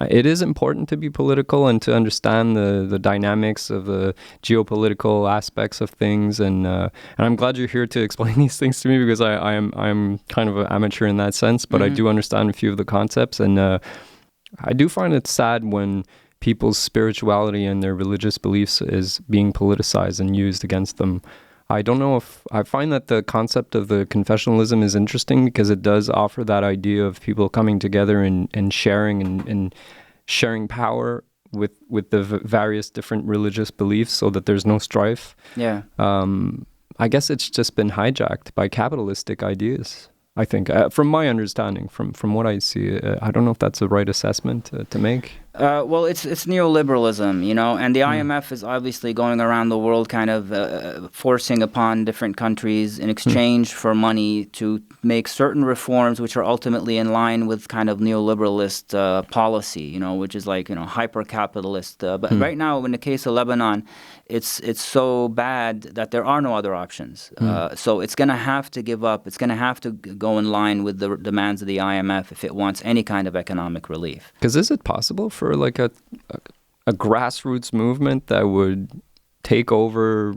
It is important to be political and to understand the dynamics of the geopolitical aspects of things, and I'm glad you're here to explain these things to me, because I'm kind of an amateur in that sense, but I do understand a few of the concepts, and I do find it sad when people's spirituality and their religious beliefs is being politicized and used against them. I don't know if I find that the concept of the confessionalism is interesting, because it does offer that idea of people coming together and sharing and sharing power with the various different religious beliefs, so that there's no strife. Yeah. I guess it's just been hijacked by capitalistic ideas, I think, from my understanding, from what I see. I don't know if that's the right assessment to make. Well, it's neoliberalism, and the IMF is obviously going around the world kind of forcing upon different countries in exchange for money to make certain reforms which are ultimately in line with kind of neoliberalist policy, which is like, hyper-capitalist. But right now, in the case of Lebanon, it's so bad that there are no other options. So it's going to have to give up. It's going to have to go in line with the demands of the IMF if it wants any kind of economic relief. Because is it possible for like a grassroots movement that would take over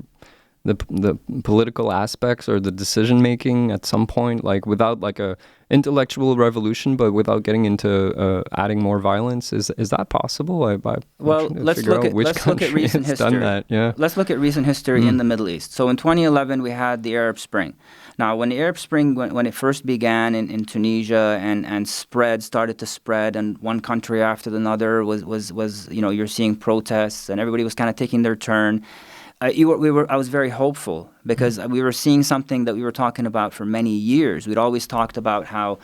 the political aspects or the decision making at some point, like without like a intellectual revolution, but without getting into adding more violence? Is that possible? Well, let's look at recent history. Done that, yeah. Let's look at recent history in the Middle East. So in 2011, we had the Arab Spring. Now, when the Arab Spring, when it first began in Tunisia and started to spread, and one country after another was you're seeing protests, and everybody was kind of taking their turn. I was very hopeful, because we were seeing something that we were talking about for many years. We'd always talked about how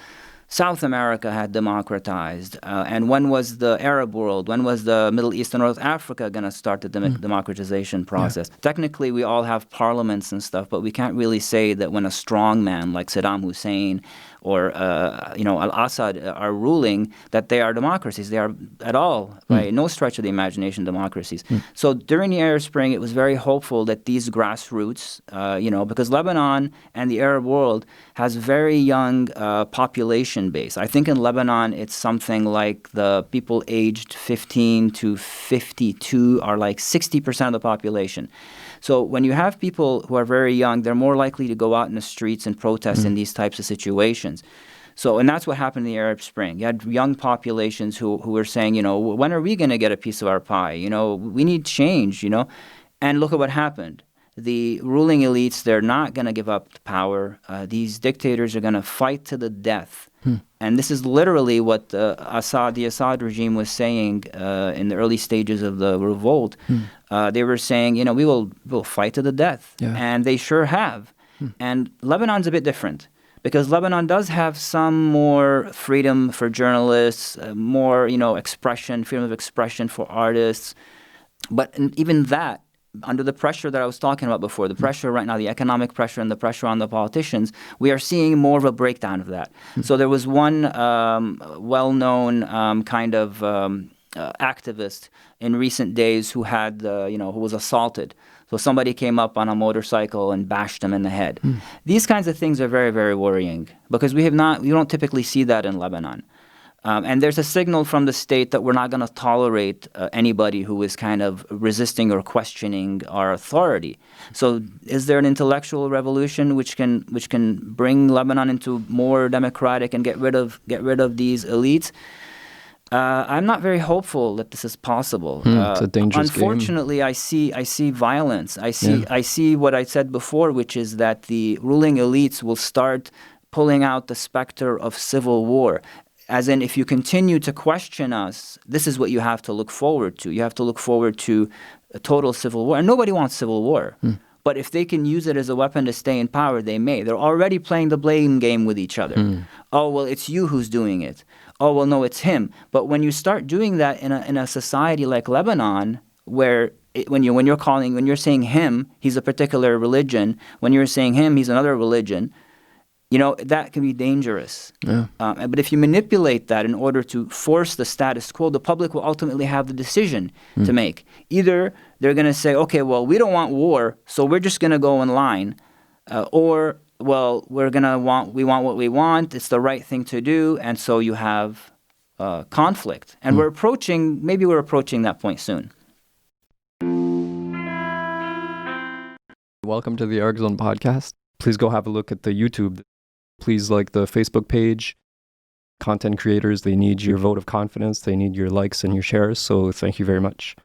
South America had democratized, and when was the Arab world, when was the Middle East and North Africa going to start the democratization process? Yeah. Technically, we all have parliaments and stuff, but we can't really say that when a strong man like Saddam Hussein or Al-Assad are ruling, that they are democracies. They are at all, by no stretch of the imagination, democracies. So during the Arab Spring, it was very hopeful that these grassroots, because Lebanon and the Arab world has very young population base. I think in Lebanon, it's something like the people aged 15 to 52 are like 60% of the population. So when you have people who are very young, they're more likely to go out in the streets and protest in these types of situations. So, and that's what happened in the Arab Spring. You had young populations who were saying, when are we going to get a piece of our pie? We need change, And look at what happened. The ruling elites, they're not going to give up power. These dictators are going to fight to the death. And this is literally what the Assad regime was saying in the early stages of the revolt. They were saying, we'll fight to the death. Yeah. And they sure have. And Lebanon's a bit different, because Lebanon does have some more freedom for journalists, more, freedom of expression for artists. But even that, under the pressure that I was talking about before, the pressure right now, the economic pressure and the pressure on the politicians, we are seeing more of a breakdown of that. So there was one well-known activist in recent days who had, who was assaulted. So somebody came up on a motorcycle and bashed him in the head. These kinds of things are very, very worrying, because we don't typically see that in Lebanon. And there's a signal from the state that we're not going to tolerate anybody who is kind of resisting or questioning our authority. So is there an intellectual revolution which can bring Lebanon into more democratic and get rid of these elites? I'm not very hopeful that this is possible. It's a dangerous unfortunately, game. I see violence. I see what I said before, which is that the ruling elites will start pulling out the specter of civil war. As in, if you continue to question us, this is what you have to look forward to. You have to look forward to a total civil war. And nobody wants civil war. But if they can use it as a weapon to stay in power, they may. They're already playing the blame game with each other. Oh, well, it's you who's doing it. Oh, well, no, it's him. But when you start doing that in a society like Lebanon, where when you're saying him, he's a particular religion. When you're saying him, he's another religion. That can be dangerous. Yeah. But if you manipulate that in order to force the status quo, the public will ultimately have the decision to make. Either they're going to say, okay, well, we don't want war, so we're just going to go in line. Or, well, we want what we want. It's the right thing to do. And so you have conflict. And we're approaching that point soon. Welcome to the Ericzone podcast. Please go have a look at the YouTube. Please like the Facebook page. Content creators, they need your vote of confidence. They need your likes and your shares. So thank you very much.